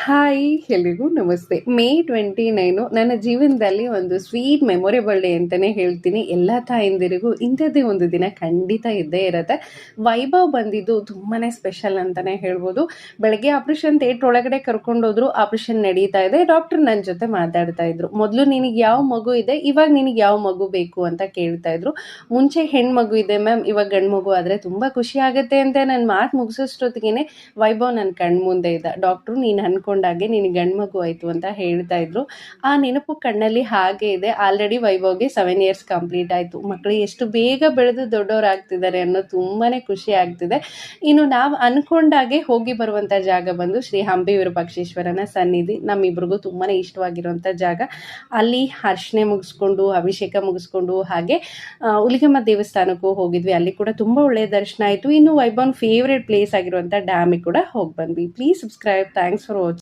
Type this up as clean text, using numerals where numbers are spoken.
Hi ಎಲ್ರಿಗೂ ನಮಸ್ತೆ. ಮೇ 29 ನನ್ನ ಜೀವನದಲ್ಲಿ ಒಂದು ಸ್ವೀಟ್ ಮೆಮೊರೇಬಲ್ ಡೇ ಅಂತಲೇ ಹೇಳ್ತೀನಿ. ಎಲ್ಲ ತಾಯಂದಿರಿಗೂ ಇಂಥದ್ದೇ ಒಂದು ದಿನ ಖಂಡಿತ ಇದ್ದೇ ಇರುತ್ತೆ. ವೈಭವ್ ಬಂದಿದ್ದು ತುಂಬಾ ಸ್ಪೆಷಲ್ ಅಂತಲೇ ಹೇಳ್ಬೋದು. ಬೆಳಗ್ಗೆ ಆಪ್ರೇಷನ್ ಥಿಯೇಟ್ರ್ ಒಳಗಡೆ ಕರ್ಕೊಂಡೋದ್ರು. ಆಪ್ರೇಷನ್ ನಡೀತಾ ಇದೆ. ಡಾಕ್ಟರ್ ನನ್ನ ಜೊತೆ ಮಾತಾಡ್ತಾ ಇದ್ರು. ಮೊದಲು ನಿನಗೆ ಯಾವ ಮಗು ಇದೆ, ಇವಾಗ ನಿನಗೆ ಯಾವ ಮಗು ಬೇಕು ಅಂತ ಕೇಳ್ತಾ ಇದ್ರು. ಮುಂಚೆ ಹೆಣ್ಮಗು ಇದೆ ಮ್ಯಾಮ್, ಇವಾಗ ಗಂಡು ಮಗು ಆದರೆ ತುಂಬ ಖುಷಿ ಆಗುತ್ತೆ ಅಂತ ನನ್ನ ಮಾತು ಮುಗಿಸೋಷ್ಟೊತ್ತಿಗೆ ವೈಭವ್ ನನ್ನ ಕಣ್ಮುಂದೆ ಇದ್ದ. ಡಾಕ್ಟ್ರು ನೀನು ಅನ್ಕೊಂಡಾಗೆ ನಿನಗೆ ಗಂಡು ಮಗು ಆಯಿತು ಅಂತ ಹೇಳ್ತಾ ಇದ್ರು. ಆ ನೆನಪು ಕಣ್ಣಲ್ಲಿ ಹಾಗೆ ಇದೆ. ಆಲ್ರೆಡಿ ವೈಭವ್ಗೆ 7 years ಕಂಪ್ಲೀಟ್ ಆಯಿತು. ಮಕ್ಕಳು ಎಷ್ಟು ಬೇಗ ಬೆಳೆದು ದೊಡ್ಡವರಾಗ್ತಿದ್ದಾರೆ ಅನ್ನೋ ತುಂಬಾ ಖುಷಿ ಆಗ್ತಿದೆ. ಇನ್ನು ನಾವು ಅನ್ಕೊಂಡಾಗೆ ಹೋಗಿ ಬರುವಂಥ ಜಾಗ ಬಂದು ಶ್ರೀ ಹಂಪಿ ವಿರೂಪಾಕ್ಷೇಶ್ವರನ ಸನ್ನಿಧಿ. ನಮ್ಮಿಬ್ರಿಗೂ ತುಂಬಾ ಇಷ್ಟವಾಗಿರುವಂಥ ಜಾಗ. ಅಲ್ಲಿ ಅರ್ಚನೆ ಮುಗಿಸ್ಕೊಂಡು, ಅಭಿಷೇಕ ಮುಗಿಸ್ಕೊಂಡು, ಹಾಗೆ ಹುಲಿಗೆಮ್ಮ ದೇವಸ್ಥಾನಕ್ಕೂ ಹೋಗಿದ್ವಿ. ಅಲ್ಲಿ ಕೂಡ ತುಂಬ ಒಳ್ಳೆಯ ದರ್ಶನ ಆಯಿತು. ಇನ್ನು ವೈಭವ್ನ ಫೇವ್ರೇಟ್ ಪ್ಲೇಸ್ ಆಗಿರುವಂಥ ಡ್ಯಾಮಿಗೆ ಕೂಡ ಹೋಗಿ ಬಂದ್ವಿ. Please subscribe. Thanks for watching.